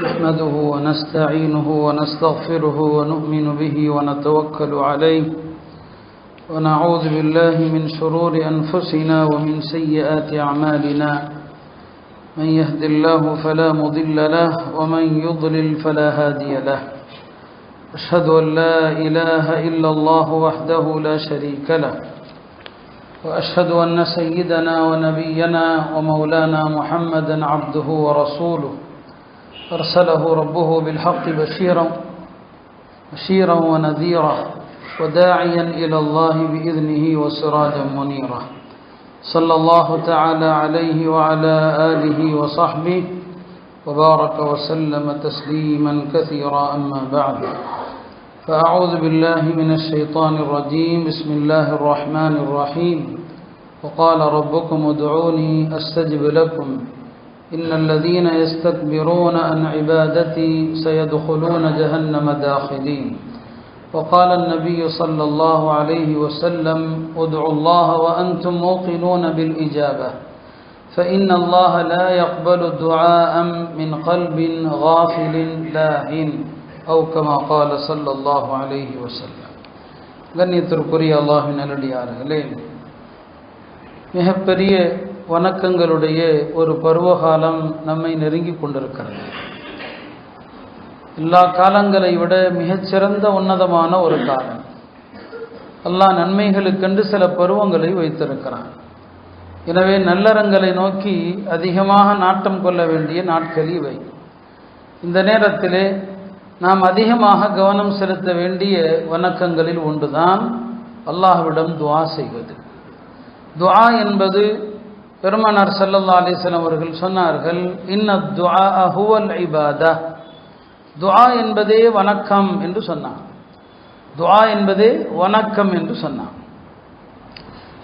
نحمده ونستعينه ونستغفره ونؤمن به ونتوكل عليه ونعوذ بالله من شرور أنفسنا ومن سيئات أعمالنا من يهد الله فلا مضل له ومن يضلل فلا هادي له أشهد أن لا إله إلا الله وحده لا شريك له وأشهد أن سيدنا ونبينا ومولانا محمدا عبده ورسوله أرسله ربه بالحق بشيرا ونذيرا وداعيا إلى الله بإذنه وسراجا منيرا صلى الله تعالى عليه وعلى آله وصحبه وبارك وسلم تسليما كثيرا أما بعد فأعوذ بالله من الشيطان الرجيم بسم الله الرحمن الرحيم وقال ربكم ادعوني أستجب لكم إن الذين يستكبرون عن عبادتي سيدخلون جهنم داخلين وقال النبي صلى الله عليه وسلم ادعوا الله وأنتم موقنون بالإجابة فإن الله لا يقبل دعاء من قلب غافل لاهٍ أو كما قال صلى الله عليه وسلم. கண்ணியத்திற்குரிய அல்லாஹ்வின் நல்லடியார்களே, மிகப்பெரிய வணக்கங்களுடைய ஒரு பருவகாலம் நம்மை நெருங்கி கொண்டிருக்கிறது. எல்லா காலங்களை விட மிகச்சிறந்த உன்னதமான ஒரு காலம். அல்லாஹ் நன்மைகளுக்கென்று சில பருவங்களை வைத்திருக்கிறான். எனவே நல்லறங்களை நோக்கி அதிகமாக நாட்டம் கொள்ள வேண்டிய நாட்கள் இவை. இந்த நேரத்திலே நாம் அதிகமாக கவனம் செலுத்த வேண்டிய வணக்கங்களில் ஒன்றுதான் அல்லாஹ்விடம் துஆ செய்வது. துஆ என்பது பெருமானார் ஸல்லல்லாஹு அலைஹி வஸல்லம் அவர்கள் சொன்னார்கள், இன்னத் துஆ ஹுவல் இபாதா, துஆ என்பதே வணக்கம் என்று சொன்னார். துஆ என்பதே வணக்கம் என்று சொன்னார்.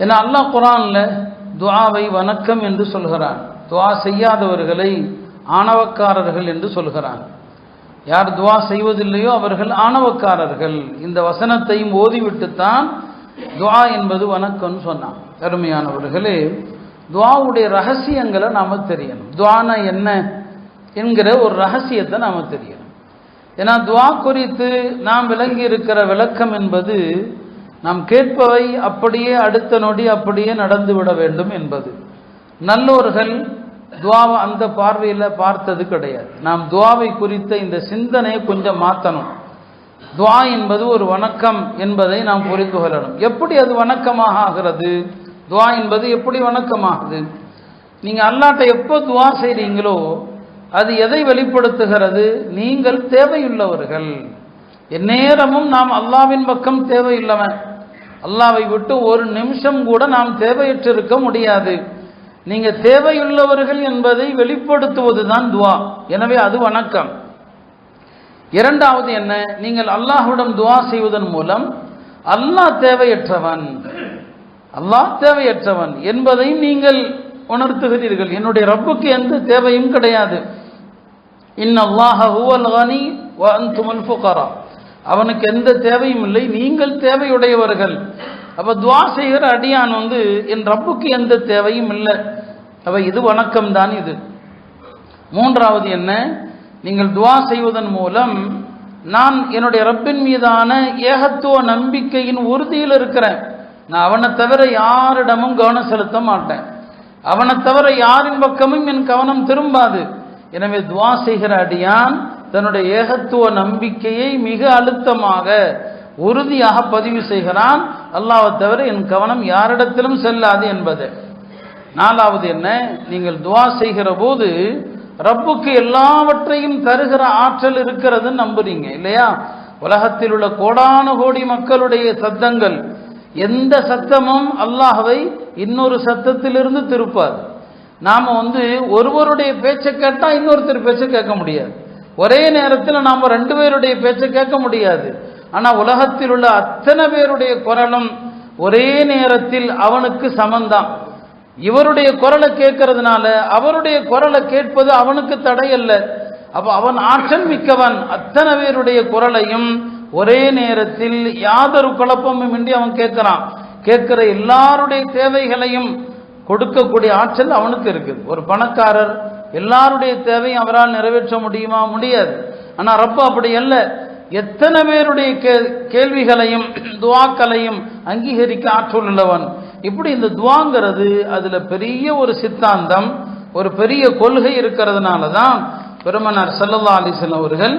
ஏன்னா அல்லாஹ் குர்ஆனில் துஆவை வணக்கம் என்று சொல்கிறான். துஆ செய்யாதவர்களை ஆணவக்காரர்கள் என்று சொல்கிறான். யார் துஆ செய்வதில்லையோ அவர்கள் ஆணவக்காரர்கள். இந்த வசனத்தையும் ஓதிவிட்டுத்தான் துஆ என்பது வணக்கம்னு சொன்னான். அருமையானவர்களே, துஆவுடைய ரகசியங்களை நாம் தெரியணும். துஆனா என்ன என்கிற ஒரு ரகசியத்தை நாம் தெரியணும். ஏன்னா துஆ குறித்து நாம் விளங்கி இருக்கிற விளக்கம் என்பது நாம் கேட்பவை அப்படியே அடுத்த நொடி அப்படியே நடந்துவிட வேண்டும் என்பது. நல்லோர்கள் துஆவை அந்த பார்வையில் பார்த்தது கிடையாது. நாம் துஆவை குறித்த இந்த சிந்தனையை கொஞ்சம் மாற்றணும். துஆ என்பது ஒரு வணக்கம் என்பதை நாம் புரிந்து கொள்ளணும். எப்படி அது வணக்கமாக ஆகிறது? துஆ என்பது எப்படி வணக்கமாகுது? நீங்கள் அல்லாஹ்ட்ட எப்போ துஆ செய்கிறீங்களோ அது எதை வெளிப்படுத்துகிறது? நீங்கள் தேவையுள்ளவர்கள். எந்நேரமும் நாம் அல்லாஹ்வின் பக்கம் தேவையுள்ளவன். அல்லாஹ்வை விட்டு ஒரு நிமிஷம் கூட நாம் தேவையற்றிருக்க முடியாது. நீங்கள் தேவையுள்ளவர்கள் என்பதை வெளிப்படுத்துவது தான் துஆ. எனவே அது வணக்கம். இரண்டாவது என்ன? நீங்கள் அல்லாஹ்விடம் துஆ செய்வதன் மூலம் அல்லாஹ் தேவையற்றவன் என்பதை நீங்கள் உணர்த்துகிறீர்கள். என்னுடைய ரப்புக்கு எந்த தேவையும் கிடையாது. இன்னல்லாஹ ஹுவல் கனி வ அன்துமுல் ஃபுகரா, அவனுக்கு எந்த தேவையும் இல்லை, நீங்கள் தேவையுடையவர்கள். அப்போ துஆ செய்கிற அடியான் என் ரப்புக்கு எந்த தேவையும் இல்லை. அப்போ இது வணக்கம் தான். இது மூன்றாவது என்ன? நீங்கள் துஆ செய்வதன் மூலம் நான் என்னுடைய ரப்பின் மீதான ஏகத்துவ நம்பிக்கையின் உறுதியில் இருக்கிறேன். நான் அவனை தவிர யாரிடமும் கவனம் செலுத்த மாட்டேன். அவனை தவிர யாரின் பக்கமும் என் கவனம் திரும்பாது. எனவே துஆ செய்கிற அடியான் தன்னுடைய ஏகத்துவ நம்பிக்கையை மிக அழுத்தமாக உறுதியாக பதிவு செய்கிறான். அல்லாஹ்வை தவிர என் கவனம் யாரிடத்திலும் செல்லாது என்பது. நாலாவது என்ன? நீங்கள் துஆ செய்கிற போது ரப்புக்கு எல்லாவற்றையும் தருகிற ஆற்றல் இருக்கிறதுன்னு நம்புறீங்க இல்லையா? உலகத்தில் உள்ள கோடான கோடி மக்களுடைய சத்தங்கள், எந்த சத்தமும் அல்லாஹ்வை இன்னொரு சத்தத்திலிருந்து திருப்பாது. நாம் ஒருவருடைய பேச்சை கேட்டால் இன்னொருத்தர் பேச்சை கேட்க முடியாது. ஒரே நேரத்தில் நாம் ரெண்டு பேருடைய பேச்சை கேட்க முடியாது. ஆனால் உலகத்தில் உள்ள அத்தனை பேருடைய குரலும் ஒரே நேரத்தில் அவனுக்கு சமந்தான். இவருடைய குரலை கேட்கறதுனால அவருடைய குரலை கேட்பது அவனுக்கு தடையல்ல. அப்போ அவன் ஆற்றல் மிக்கவன். அத்தனை பேருடைய குரலையும் ஒரே நேரத்தில் யாதொரு குழப்பமும் இன்றி அவன் கேட்கிறான். கேட்கிற எல்லாருடைய தேவைகளையும் கொடுக்கக்கூடிய ஆற்றல் அவனுக்கு இருக்குது. ஒரு பணக்காரர் எல்லாருடைய தேவையும் அவரால் நிறைவேற்ற முடியுமா? முடியாது. ஆனால் ரப்பு அப்படி அல்ல. எத்தனை பேருடைய கேள்விகளையும் துவாக்களையும் அங்கீகரிக்க ஆற்றல் உள்ளவன். இப்படி இந்த துவாங்கிறது அதுல பெரிய ஒரு சித்தாந்தம், ஒரு பெரிய கொள்கை இருக்கிறதுனால தான் பெருமனார் ஸல்லல்லாஹு அலைஹி வஸல்லம் அவர்கள்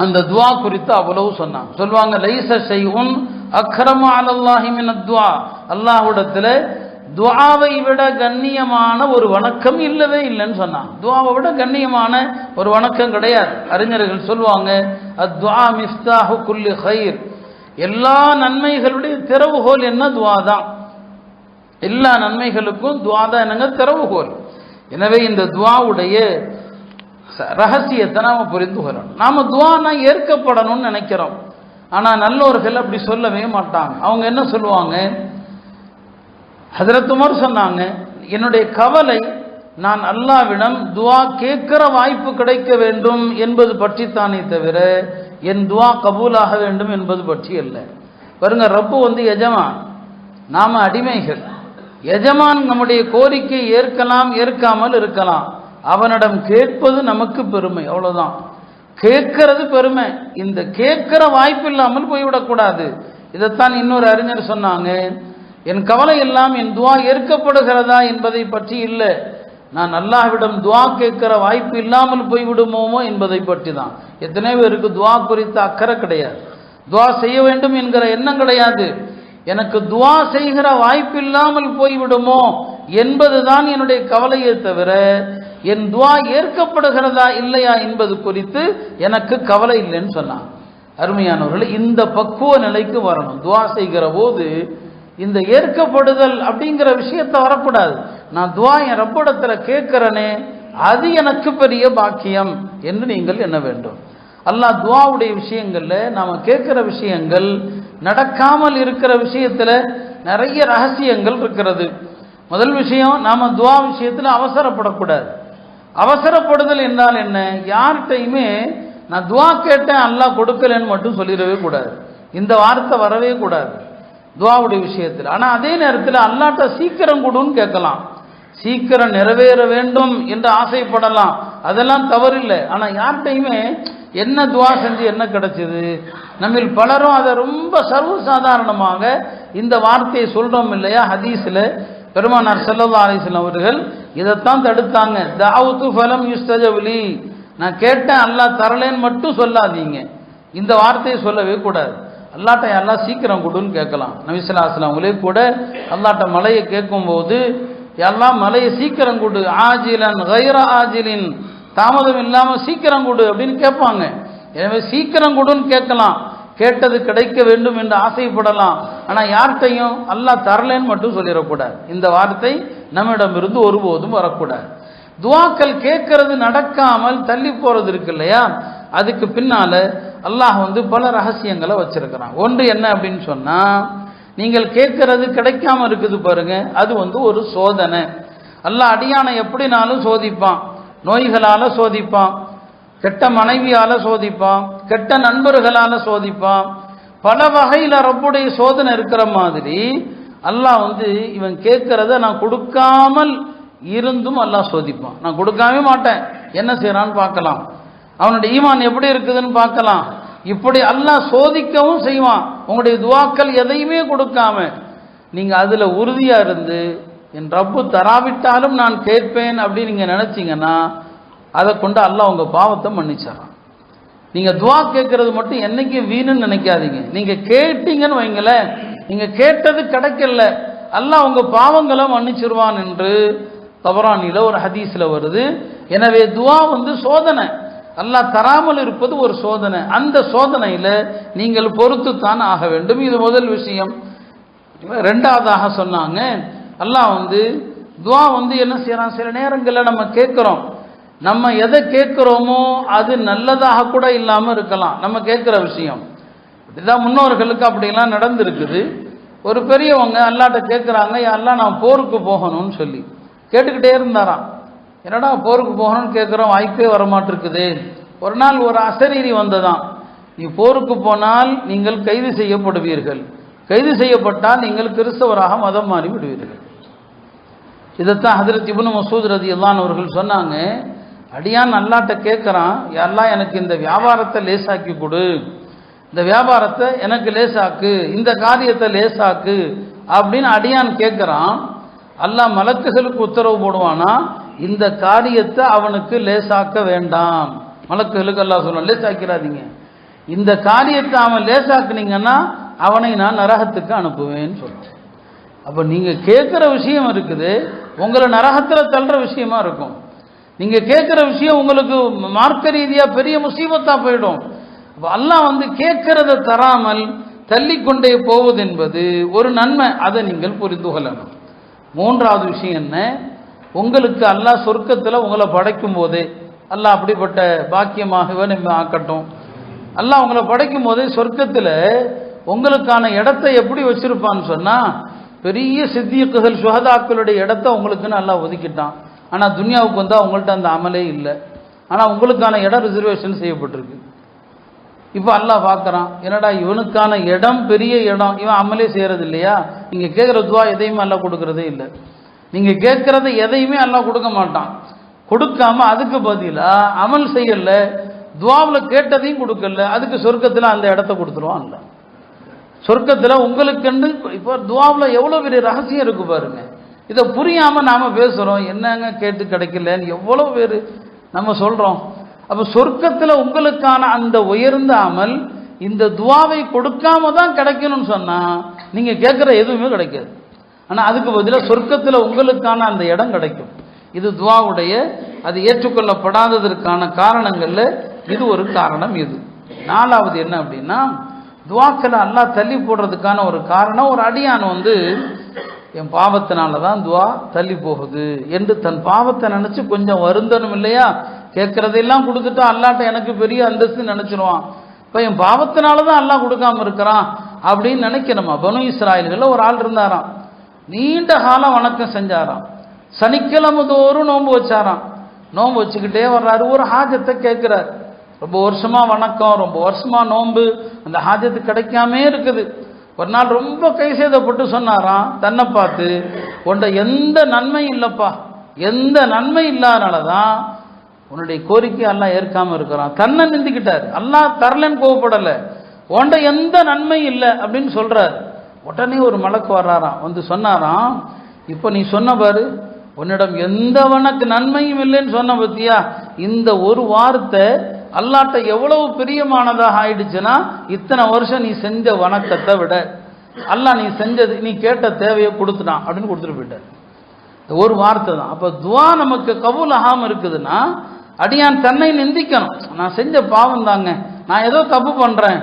அந்த துவா குறித்து அவ்வளவு சொன்னாங்க. சொல்லுவாங்க, லைஸ ஷைஉன் அக்ரமு அலல்லாஹி மினத் துஆ. அல்லாஹ்விடத்துல துஆவை விட கண்ணியமான ஒரு வணக்கம் இல்லவே இல்லைன்னு சொன்னாங்க. துஆவை விட கண்ணியமான ஒரு வணக்கம் கிடையாது. அறிஞர்கள் சொல்லுவாங்க, அத்ஆ மிஃப்தாஹு குல்லி கைர். எல்லா நன்மைகளுடைய திறவுகோல் என்ன? துஆ தான். எல்லா நன்மைகளுக்கும் துஆ தான் என்னங்க? திறவுகோல். எனவே இந்த துஆவுடைய ரகசியத்தை நாம புரிந்து கொள்ளணும். நாம துஆனா ஏற்கப்படணும்னு நினைக்கிறோம். ஆனா நல்லோர்கள் அப்படி சொல்லவே மாட்டாங்க. அவங்க என்ன சொல்லுவாங்க? ஹஜ்ரத் உமர் சொன்னாங்க, என்னுடைய கவலை நான் அல்லாஹ்விடம் துஆ கேட்கிற வாய்ப்பு கிடைக்க வேண்டும் என்பது பற்றித்தானே தவிர என் துஆ கபூலாக வேண்டும் என்பது பற்றி அல்ல. பாருங்க, ரப்பு எஜமான், நாம அடிமைகள். எஜமான் நம்முடைய கோரிக்கை ஏற்கலாம், ஏற்காமல் இருக்கலாம். அவனிடம் கேட்பது நமக்கு பெருமை, அவ்வளவுதான். கேட்கிறது பெருமை. இந்த கேட்கிற வாய்ப்பு இல்லாமல் போய்விடக்கூடாது. இதைத்தான் இன்னொரு அறிஞர் சொன்னாங்க, என் கவலை எல்லாம் என் துஆ ஏற்கப்படுகிறதா என்பதை பற்றி இல்லை, நான் அல்லாஹ்விடம் துஆ கேட்கிற வாய்ப்பு இல்லாமல் போய்விடுமோமோ என்பதை பற்றி தான். எத்தனை பேருக்கு துஆ குறித்த அக்கறை கிடையாது, துஆ செய்ய வேண்டும் என்கிற எண்ணம் கிடையாது. எனக்கு துஆ செய்கிற வாய்ப்பு இல்லாமல் போய்விடுமோ என்பதுதான் என்னுடைய கவலையே தவிர என் துஆ ஏற்கப்படுகிறதா இல்லையா என்பது குறித்து எனக்கு கவலை இல்லைன்னு சொன்னாங்க. அருமையானவர்கள், இந்த பக்குவ நிலைக்கு வரணும். துஆ செய்கிற போது இந்த ஏற்கப்படுதல் அப்படிங்கிற விஷயத்தை வரக்கூடாது. நான் துஆ என் ரப்பிடத்துல கேட்கிறனே, அது எனக்கு பெரிய பாக்கியம் என்று நீங்கள் எண்ண வேண்டும். அல்லாஹ் துஆவுடைய விஷயங்கள்ல நாம கேட்கிற விஷயங்கள் நடக்காமல் இருக்கிற விஷயத்துல நிறைய ரகசியங்கள் இருக்கிறது. முதல் விஷயம், நாம துஆ விஷயத்துல அவசரப்படக்கூடாது. அவசரப்படுதல் என்றால் என்ன? யார்கிட்டையுமே நான் துஆ கேட்டேன் அல்லாஹ் கொடுக்கலன்னு மட்டும் சொல்லிடவே கூடாது. இந்த வார்த்தை வரவே கூடாது துஆவுடைய விஷயத்தில். ஆனா அதே நேரத்தில் அல்லாஹ்ட்ட சீக்கிரம் கொடுன்னு கேட்கலாம், சீக்கிரம் நிறைவேற வேண்டும் என்று ஆசைப்படலாம், அதெல்லாம் தவறில்லை. ஆனா யார்கிட்டையுமே என்ன துஆ செஞ்சு என்ன கிடைச்சது? நம்மில் பலரும் அதை ரொம்ப சர்வசாதாரணமாக இந்த வார்த்தையை சொல்றோம் இல்லையா? ஹதீஸ்ல பெருமானார் ஸல்லல்லாஹு அலைஹி வஸல்லம் அவர்கள் இதைத்தான் தடுத்தாங்க. தஅவுது ஃபலம் யுஸ்தஜப லீ, நான் கேட்டேன் அல்லாஹ் தரலேன்னு மட்டும் சொல்லாதீங்க. இந்த வார்த்தையை சொல்லவே கூடாது. அல்லாஹ்ட்ட அல்லாஹ் சீக்கிரம் கொடுன்னு கேட்கலாம். நபி ஸல்லல்லாஹு அலைஹி வஸல்லம் அவங்களே கூட அல்லாஹ்ட்ட மலையை கேட்கும்போது, அல்லாஹ் மலையை சீக்கிரம் கொடு, ஆஜிலன் கைர ஆஜிலின், தாமதம் இல்லாம சீக்கிரம் கொடு அப்படின்னு கேட்பாங்க. எனவே சீக்கிரம் கொடுன்னு கேட்கலாம், கேட்டது கிடைக்க வேண்டும் என்று ஆசைப்படலாம். ஆனா யார்கிட்டையும் அல்லாஹ் தரலேன்னு மட்டும் சொல்லிடக்கூடாது. இந்த வார்த்தை நம்மிடமிருந்து ஒருபோதும் வரக்கூடாது. துஆக்கள் கேட்கறது நடக்காமல் தள்ளி போறது இருக்கு இல்லையா? அதுக்கு பின்னால அல்லாஹ் பல ரகசியங்களை வச்சிருக்கிறான். ஒன்று என்ன அப்படின்னு சொன்னா, நீங்கள் கேட்கறது கிடைக்காம இருக்குது பாருங்க, அது ஒரு சோதனை. அல்லாஹ் அடியானை எப்படினாலும் சோதிப்பான். நோய்களால சோதிப்பான், கெட்ட மனைவியால சோதிப்பான், கெட்ட நண்பர்களால சோதிப்பான். பல வகையில ரப்புடைய சோதனை இருக்கிற மாதிரி அல்லாஹ் இவன் கேட்கறத நான் கொடுக்காமல் இருந்தும் அல்லாஹ் சோதிப்பான். நான் கொடுக்காம மாட்டேன், என்ன செய்யறான்னு பார்க்கலாம், அவனுடைய ஈமான் எப்படி இருக்குதுன்னு பார்க்கலாம். இப்படி அல்லாஹ் சோதிக்கவும் செய்வான். உங்களுடைய துஆக்கள் எதையுமே கொடுக்காம நீங்க அதுல உறுதியா இருந்து என் ரப்பு தராவிட்டாலும் நான் கேட்பேன் அப்படின்னு நீங்க நினைச்சீங்கன்னா அதை கொண்டு அல்லாஹ் உங்க பாவத்தை மன்னிச்சாரான். நீங்க துஆ கேட்கறது மட்டும் என்னைக்கும் வீணுன்னு நினைக்காதீங்க. நீங்க கேட்டீங்கன்னு வைங்களேன், நீங்க கேட்டது கிடைக்கல, அல்லாஹ் உங்க பாவங்களை மன்னிச்சிருவான் என்று தபரானில ஒரு ஹதீஸ்ல வருது. எனவே துஆ சோதனை, அல்லாஹ் தராமல் இருப்பது ஒரு சோதனை. அந்த சோதனையில நீங்கள் பொறுத்துத்தான் ஆக வேண்டும். இது முதல் விஷயம். ரெண்டாவதாக சொன்னாங்க, அல்லாஹ் துஆ என்ன செய்யறான், சில நேரங்களில் நம்ம கேட்கிறோம், நம்ம எதை கேட்கிறோமோ அது நல்லதாக கூட இல்லாம இருக்கலாம். நம்ம கேட்கிற விஷயம் இதுதான் முன்னோர்களுக்கு அப்படிலாம் நடந்திருக்குது. ஒரு பெரியவங்க அல்லாஹ்ட்ட கேட்குறாங்க, அல்லாஹ் நான் போருக்கு போகணும்னு சொல்லி கேட்டுக்கிட்டே இருந்தாராம். என்னடா போருக்கு போகணும்னு கேட்குறோம், வாய்ப்பே வரமாட்டிருக்குது. ஒரு நாள் ஒரு அசரீரி வந்ததான், நீ போருக்கு போனால் நீங்கள் கைது செய்யப்படுவீர்கள், கைது செய்யப்பட்டால் நீங்கள் கிறிஸ்தவராக மதம் மாறி விடுவீர்கள். இதைத்தான் ஹதரத் இப்னு மஸ்ஊத் ரலியல்லாஹு அன்ஹு அவர்கள் சொன்னாங்க, அடியான் அல்லாஹ்ட்ட கேட்குறான், யா அல்லாஹ் எனக்கு இந்த வியாபாரத்தை லேசாக்கி கொடு, இந்த வியாபாரத்தை எனக்கு லேசாக்கு, இந்த காரியத்தை லேசாக்கு அப்படின்னு அடியான் கேட்குறான். அல்லாஹ் மலக்குகளுக்கு உத்தரவு போடுவானா, இந்த காரியத்தை அவனுக்கு லேசாக்க வேண்டாம். மலக்குகளுக்கு அல்லாஹ் சொல்லுவான், லேசாக்கிறாதீங்க, இந்த காரியத்தை அவன் லேசாக்குனீங்கன்னா அவனை நான் நரகத்துக்கு அனுப்புவேன்னு சொல்லுவேன். அப்போ நீங்கள் கேட்குற விஷயம் இருக்குது, உங்களை நரகத்தில் தள்ளுற விஷயமா இருக்கும். நீங்கள் கேட்குற விஷயம் உங்களுக்கு மார்க்க ரீதியாக பெரிய முசீபத்தாக போயிடும். அப்போ அல்லாஹ் கேட்கறத தராமல் தள்ளிக்கொண்டே போவது என்பது ஒரு நன்மை, அதை நீங்கள் புரிந்து கொள்ளணும். மூன்றாவது விஷயம் என்ன, உங்களுக்கு அல்லாஹ் சொர்க்கத்தில் உங்களை படைக்கும் போதே, அல்லாஹ் அப்படிப்பட்ட பாக்கியமாகவே நம்ம ஆக்கட்டும், அல்லாஹ் உங்களை படைக்கும் போதே சொர்க்கத்தில் உங்களுக்கான இடத்தை எப்படி வச்சிருப்பான்னு சொன்னால், பெரிய சித்தியக்குகள் சுஹதாக்களுடைய இடத்த உங்களுக்குன்னு அல்லாஹ் ஒதுக்கிட்டான். ஆனால் துன்யாவுக்கு வந்தால் உங்கள்கிட்ட அந்த அமலே இல்லை, ஆனால் உங்களுக்கான இடம் ரிசர்வேஷன் செய்யப்பட்டிருக்கு. இப்போ அல்லாஹ் பார்க்குறான், என்னடா இவனுக்கான இடம் பெரிய இடம், இவன் அமலே செய்கிறது இல்லையா, நீங்கள் கேட்குற துவா எதையுமே அல்லாஹ் கொடுக்கறதே இல்லை. நீங்கள் கேட்குறத எதையுமே அல்லாஹ் கொடுக்க மாட்டான். கொடுக்காம அதுக்கு பதிலாக அமல் செய்யலை, துவாவில் கேட்டதையும் கொடுக்கல, அதுக்கு சொர்க்கத்தில் அந்த இடத்த கொடுத்துருவான் இல்லை. சொர்க்கத்தில் உங்களுக்குன்னு இப்போ துவாவில் எவ்வளோ பெரிய ரகசியம் இருக்கு பாருங்க. இதை புரியாமல் நாம் பேசுகிறோம், என்னங்க கேட்டு கிடைக்கலன்னு எவ்வளோ பேர் நம்ம சொல்கிறோம். அப்போ சொர்க்கத்தில் உங்களுக்கான அந்த உயர்ந்த அமல் இந்த துவாவை கொடுக்காம தான் கிடைக்கணும்னு சொன்னால் நீங்கள் கேட்குற எதுவுமே கிடைக்காது. ஆனால் அதுக்கு பதிலாக சொர்க்கத்தில் உங்களுக்கான அந்த இடம் கிடைக்கும். இது துவாவுடைய அது ஏற்றுக்கொள்ளப்படாததற்கான காரணங்களில் இது ஒரு காரணம். இது நாலாவது என்ன அப்படின்னா, துவாக்களை அல்லாஹ் தள்ளி போடுறதுக்கான ஒரு காரணம், ஒரு அடியான் என் பாவத்தினால தான் துவா தள்ளி போகுது என்று தன் பாவத்தை நினச்சி கொஞ்சம் வருந்தனும் இல்லையா. கேட்குறதெல்லாம் கொடுத்துட்டா அல்லாட்ட எனக்கு பெரிய அந்தஸ்து நினச்சிருவான். இப்போ என் பாவத்தினால தான் அல்லாஹ் கொடுக்காம இருக்கிறான் அப்படின்னு நினைக்கணுமா. பனு இஸ்ராயல்களில் ஒரு ஆள் இருந்தாராம், நீண்ட காலம் வணக்கம் செஞ்சாராம், சனிக்கிழமை தோறும் நோன்பு வச்சாராம். நோன்பு வச்சுக்கிட்டே வர்றாரு, ஒரு ஹாஜத்தை கேட்குறாரு. ரொம்ப வருஷமாக வணக்கம், ரொம்ப வருஷமாக நோன்பு, அந்த ஹாஜத்து கிடைக்காமே இருக்குது. ஒரு நாள் ரொம்ப கைசேதப்பட்டு சொன்னாராம், தன்னை பார்த்து, உன்ட எந்த நன்மையும் இல்லைப்பா, எந்த நன்மை இல்லாதனால தான் உன்னுடைய கோரிக்கை அல்லாஹ் ஏற்காமல் இருக்கிறான். தன்னை நிந்திக்கிட்டார், அல்லாஹ் தரலன்னு கோவப்படலை, உன்ட எந்த நன்மையும் இல்லை அப்படின்னு சொல்கிறார். உடனே ஒரு மலக்கு வர்றாராம், சொன்னாராம், இப்போ நீ சொன்ன பாரு, உன்னிடம் எந்த வணக்கு நன்மையும் இல்லைன்னு சொன்ன பத்தியா, இந்த ஒரு வார்த்தை அல்லாட்ட எவ்வளவு பிரியமானதாக ஆயிடுச்சுன்னா, இத்தனை வருஷம் நீ செஞ்ச வணக்கத்தை விட அல்லாஹ் நீ செஞ்சது, நீ கேட்ட தேவையை கொடுத்துட்டான் அப்படின்னு கொடுத்துட்டு போயிட்டார். ஒரு வார்த்தை தான். அப்போ துவா நமக்கு கபூல் ஆகாமல் இருக்குதுன்னா அடியான் தன்னை நிந்திக்கணும், நான் செஞ்ச பாவம் தாங்க, நான் ஏதோ தப்பு பண்ணுறேன்.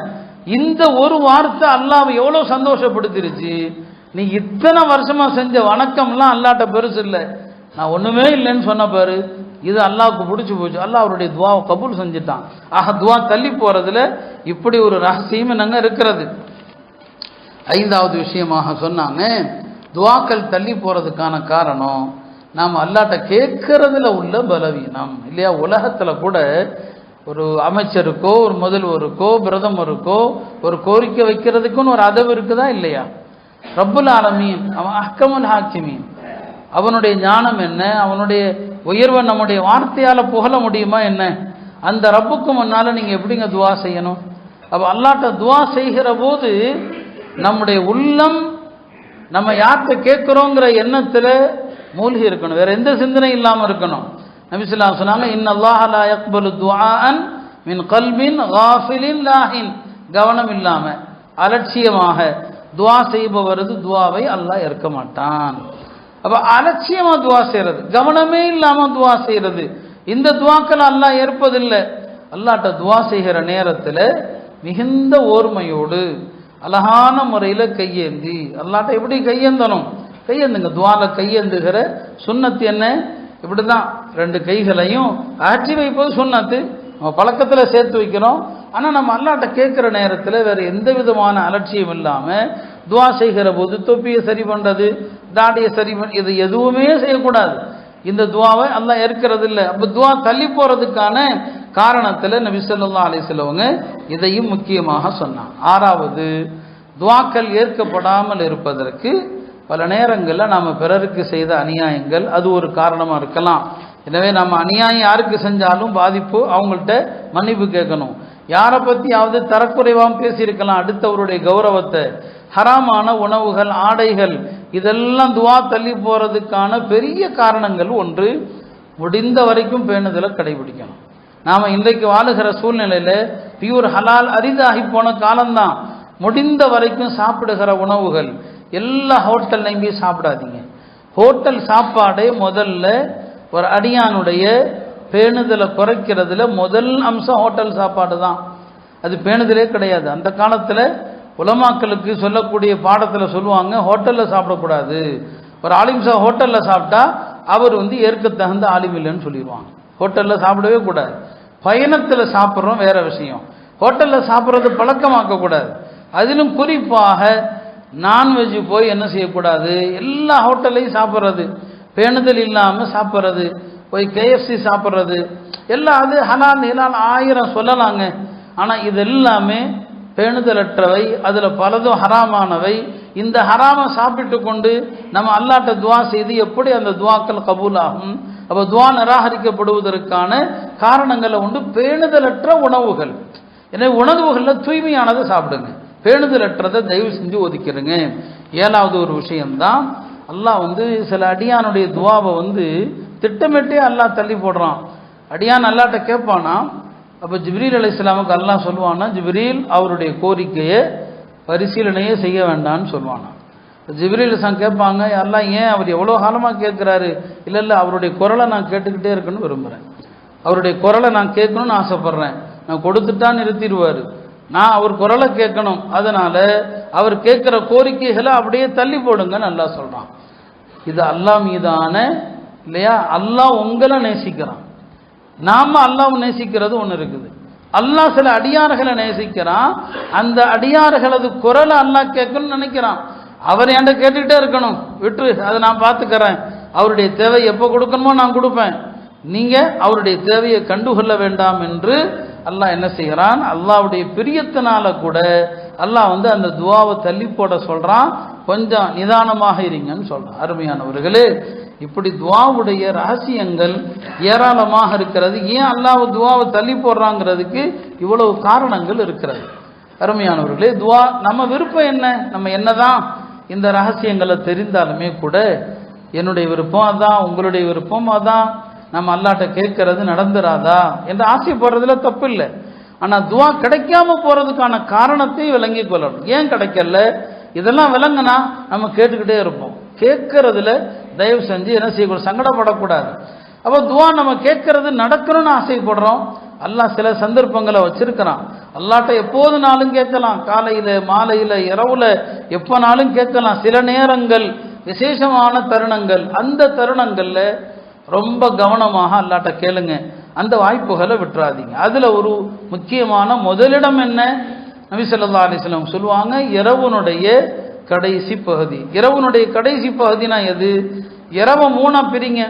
இந்த ஒரு வார்த்தை அல்லாஹ்வை எவ்வளோ சந்தோஷப்படுத்திருச்சு. நீ இத்தனை வருஷமாக செஞ்ச வணக்கம்லாம் அல்லாட்ட பெருசு இல்லை, நான் ஒன்றுமே இல்லைன்னு சொன்ன பாரு, இது அல்லாஹ்வுக்கு பிடிச்சி போச்சு, அல்லாஹ் அவருடைய துவாவை கபூல் செஞ்சுட்டான். ஆக துவா தள்ளி போகிறதுல இப்படி ஒரு ரகசியம் என்னங்க இருக்கிறது. ஐந்தாவது விஷயமாக சொன்னாங்க, துவாக்கள் தள்ளி போகிறதுக்கான காரணம் நாம் அல்லாட்ட கேட்கறதுல உள்ள பலவீனம் இல்லையா. உலகத்தில் கூட ஒரு அமைச்சருக்கோ ஒரு முதல்வருக்கோ பிரதமருக்கோ ஒரு கோரிக்கை வைக்கிறதுக்குன்னு ஒரு அதவு இருக்குதா இல்லையா. ரப்புல் ஆலமீன் அவன் அஹ்கமுல் ஹாக்கிமீன், அவனுடைய ஞானம் என்ன, அவனுடைய உயர்வை நம்முடைய வார்த்தையால் புகழ முடியுமா என்ன. அந்த ரப்புக்கு முன்னால் நீங்கள் எப்படிங்க துவா செய்யணும். அப்போ அல்லாட்ட துவா செய்கிற போது நம்முடைய உள்ளம் நம்ம யார்கிட்ட கேட்குறோங்கிற எண்ணத்தில் மூழ்கி இருக்கணும், வேற எந்த சிந்தனை இல்லாமல் இருக்கணும். நபி ஸல்லல்லாஹு அலைஹி சொன்னாங்க, இன்னல்லாஹ லா யக்பலு துஆஅன் மின் கல்பின் காஃபிலின் லாஹின், கவனம் இல்லாமல் அலட்சியமாக துவா செய்பவரது துவாவை அல்லாஹ் ஏற்க மாட்டான். அப்போ அலட்சியமாக துவா செய்கிறது, கவனமே இல்லாமல் துவா செய்கிறது, இந்த துவாக்கள் அல்லாஹ் ஏற்பதில்லை. அல்லாட்ட துவா செய்கிற நேரத்தில் மிகுந்த ஓர்மையோடு அழகான முறையில் கையேந்தி, அல்லாட்ட எப்படி கையேந்தணும், கையேந்துங்க. துவால கையேந்துகிற சுன்னத்து என்ன, இப்படி தான் ரெண்டு கைகளையும் அகற்றி வைப்பது சுன்னத்து, நம்ம பழக்கத்தில் சேர்த்து வைக்கிறோம். ஆனால் நம்ம அல்லாட்ட கேட்குற நேரத்தில் வேறு எந்த விதமான அலட்சியம் இல்லாமல் துவா செய்கிற போது தொப்பியை சரி பண்ணுறது, தாடியை சரி பண்ண, இது எதுவுமே செய்யக்கூடாது. இந்த துவாவை அல்லாஹ் ஏற்கிறது இல்லை. அப்போ துவா தள்ளி போகிறதுக்கான காரணத்தில் நபி ஸல்லல்லாஹு அலைஹி வஸல்லம் இதையும் முக்கியமாக சொன்னான். ஆறாவது, துவாக்கள் ஏற்கப்படாமல் இருப்பதற்கு பல நேரங்களில் நாம் பிறருக்கு செய்த அநியாயங்கள் அது ஒரு காரணமாக இருக்கலாம். எனவே நம்ம அநியாயம் யாருக்கு செஞ்சாலும் பாதிப்பு, அவங்கள்ட்ட மன்னிப்பு கேட்கணும். யாரை பற்றியாவது தரக்குறைவாக பேசியிருக்கலாம், அடுத்தவருடைய கௌரவத்தை. ஹராமான உணவுகள், ஆடைகள், இதெல்லாம் துவா தள்ளி போகிறதுக்கான பெரிய காரணங்கள் ஒன்று. முடிந்த வரைக்கும் பேணுதலை கடைபிடிக்கணும். நாம் இன்றைக்கு வாழுகிற சூழ்நிலையில் பியூர் ஹலால் அரிதாகி போன காலம்தான். முடிந்த வரைக்கும் சாப்பிடுகிற உணவுகள் எல்லா ஹோட்டல்லையும் போய் சாப்பிடாதீங்க. ஹோட்டல் சாப்பாடே முதல்ல ஒரு அடியானுடைய பேணுதலை குறைக்கிறதுல முதல் அம்சம் ஹோட்டல் சாப்பாடு தான். அது பேணுதலே கிடையாது. அந்த காலத்தில் உலமாக்களுக்கு சொல்லக்கூடிய பாடத்தில் சொல்லுவாங்க, ஹோட்டலில் சாப்பிடக்கூடாது. ஒரு ஆலிம்சா ஹோட்டலில் சாப்பிட்டா அவர் ஏற்க தகுந்த ஆலிம் இல்லைன்னு சொல்லிடுவாங்க. ஹோட்டலில் சாப்பிடவே கூடாது. பயணத்தில் சாப்பிட்றோம் வேற விஷயம், ஹோட்டலில் சாப்பிட்றது பழக்கமாக்கக்கூடாது. அதிலும் குறிப்பாக நான்வெஜ் போய் என்ன செய்யக்கூடாது, எல்லா ஹோட்டல்லையும் சாப்பிட்றது, பேணுதல் இல்லாமல் சாப்பிட்றது, போய் KFC சாப்பிட்றது எல்லாம் அது ஹலால் ஹலால் 1000 சொல்லலாங்க. ஆனால் இது எல்லாமே பேணுதலற்றவை, அதில் பலதும் ஹராமானவை. இந்த ஹராமை சாப்பிட்டு கொண்டு நம்ம அல்லாட்ட துவா செய்து எப்படி அந்த துவாக்கள் கபூல் ஆகும்? அப்போ துவா நிராகரிக்கப்படுவதற்கான காரணங்களை உண்டு பேணுதலற்ற உணவுகள். எனவே உணவுகளில் தூய்மையானதை சாப்பிடுங்க, பேணுதலற்றதை தயவு செஞ்சு ஒதுக்கிடுங்க. 7வது ஒரு விஷயம்தான், அல்லாஹ் சில அடியானுடைய துவாவை திட்டமிட்டே அல்லாஹ் தள்ளி போடுறான். அடியான் அல்லாட்ட கேட்பானா, அப்போ ஜிப்ரீல் அலைஹிஸ்ஸலாமுக்கு அல்லாஹ் சொல்லுவானா, ஜிப்ரீல் அவருடைய கோரிக்கையை பரிசீலனையே செய்ய வேண்டான்னு சொல்லுவானா. ஜிப்ரீல் கேட்பாங்க, அல்லாஹ் ஏன் அவர் எவ்வளோ காலமாக கேட்குறாரு? இல்லை அவருடைய குரலை நான் கேட்டுக்கிட்டே இருக்கணும்னு விரும்புகிறேன், அவருடைய குரலை நான் கேட்கணும்னு ஆசைப்பட்றேன். நான் கொடுத்துட்டா நிறுத்திடுவார், நான் அவர் குரலை கேட்கணும். அதனால் அவர் கேட்குற கோரிக்கைகளை அப்படியே தள்ளி போடுங்கன்னு அல்லாஹ் சொல்கிறான். இது அல்லாஹ் மீதான இல்லையா? அல்லாஹ் உங்களை நேசிக்கிறான், நாம் அல்லாஹ் நேசிக்கிறது ஒன்று இருக்குது. அல்லாஹ் சில அடியார்களை நேசிக்கிறான், அந்த அடியார்களது குரலை அல்லாஹ் கேட்கணும்னு நினைக்கிறான். அவர் என்கிட்ட கேட்டுக்கிட்டே இருக்கணும், விட்டுரு அதை நான் பார்த்துக்கிறேன், அவருடைய தேவை எப்போ கொடுக்கணுமோ நான் கொடுப்பேன், நீங்கள் அவருடைய தேவையை கண்டுகொள்ள வேண்டாம் என்று அல்லாஹ் என்ன செய்கிறான்? அல்லாஹ்வுடைய பிரியத்தினால கூட அல்லாஹ் அந்த துவாவை தள்ளி போட சொல்கிறான், கொஞ்சம் நிதானமாக இருங்கன்னு சொல்கிறான். அருமையானவர்களே, இப்படி துவாவுடைய ரகசியங்கள் ஏராளமாக இருக்கிறது. ஏன் அல்லாஹ் துவாவை தள்ளி போடுறாங்கிறதுக்கு இவ்வளவு காரணங்கள் இருக்கிறது. அருமையானவர்களே, துவா நம்ம விருப்பம் என்ன? நம்ம என்னதான் இந்த ரகசியங்களை தெரிந்தாலுமே கூட என்னுடைய விருப்பம் அதான், உங்களுடைய விருப்பம் அதான், நம்ம அல்லாட்ட கேட்கறது நடந்துராதா என்று ஆசைப்படுறதுல தப்பு இல்லை. ஆனால் துவா கிடைக்காம போறதுக்கான காரணத்தை விளங்கி கொள்ளணும். ஏன் கிடைக்கல இதெல்லாம் விளங்குனா நம்ம கேட்டுக்கிட்டே இருப்போம். கேட்கறதுல தயவு செஞ்சு என்ன செய்யக்கூடாது, சங்கடப்படக்கூடாது. அப்போ துவா நம்ம கேட்கறது நடக்கணும்னு ஆசைப்படுறோம். அல்லாஹ் சில சந்தர்ப்பங்களை வச்சிருக்கிறான். அல்லாட்ட எப்போதுனாலும் கேட்கலாம், காலையில் மாலையில் இரவுல எப்போனாலும் கேட்கலாம். சில நேரங்கள் விசேஷமான தருணங்கள், அந்த தருணங்களில் ரொம்ப கவனமாக அல்லாட்ட கேளுங்க, அந்த வாய்ப்புகளை விட்டுறாதீங்க. அதில் ஒரு முக்கியமான முதலிடம் என்ன? நபி ஸல்லல்லாஹு அலைஹி வஸல்லம் சொல்லுவாங்க, இரவுனுடைய கடைசி பகுதி. இரவுனுடைய கடைசி பகுதினா எது? இரவு 3ஆ பிரிங்க.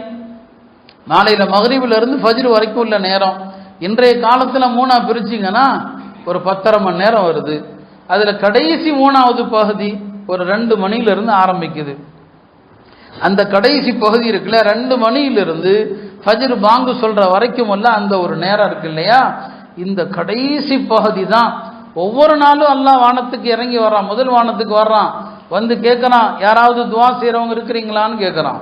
நாளையில் மக்ரிபிலிருந்து ஃபஜ்ர் வரைக்கும் உள்ள நேரம் இன்றைய காலத்தில் 3ஆ பிரிச்சிங்கன்னா ஒரு 10.5 மணி நேரம் வருது. அதில் கடைசி 3வது பகுதி ஒரு 2 மணியிலிருந்து ஆரம்பிக்குது. அந்த கடைசி பகுதி இருக்குல்ல, 2 மணியிலிருந்து ஃபஜ்ர் பாங்கு சொல்கிற வரைக்கும் உள்ள அந்த ஒரு நேரம் இருக்கு இல்லையா, இந்த கடைசி பகுதி தான். ஒவ்வொரு நாளும் அல்லாஹ் வானத்துக்கு இறங்கி வர்றான், முதல் வானத்துக்கு வர்றான், கேட்குறான், யாராவது துவா செய்கிறவங்க இருக்கிறீங்களான்னு கேட்குறான்,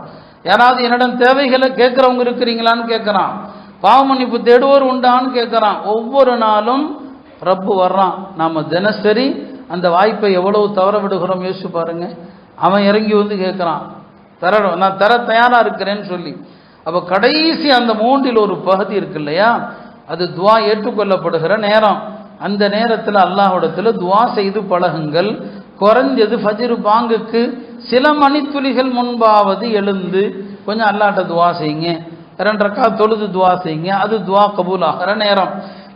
யாராவது என்னிடம் தேவைகளை கேட்குறவங்க இருக்கிறீங்களான்னு கேட்குறான், பாவ மன்னிப்பு தேடுவோர் உண்டான்னு கேட்குறான். ஒவ்வொரு நாளும் ரப்பு வர்றான். நாம் தினசரி அந்த வாய்ப்பை எவ்வளவு தவற விடுகிறோம் யோசிச்சு பாருங்க. அவன் இறங்கி கேட்குறான், நான் தர தயாராக இருக்கிறேன்னு சொல்லி. அப்போ கடைசி அந்த 3இல் ஒரு பகுதி இருக்கு இல்லையா, அது துவா ஏற்றுக்கொள்ளப்படுகிற நேரம். அந்த நேரத்தில் அல்லாஹ்விடத்தில் துவா செய்து பழகுங்கள். குறைஞ்சது ஃபஜ்ர் பாங்குக்கு சில மணித்துளிகள் முன்பாவது எழுந்து கொஞ்சம் அல்லாஹ்ட்ட துவா செய்யுங்க. 2 ரக்காத் தொழுது துவா செய்யுங்க, அது துவா கபூல் ஆகிற நேரம்.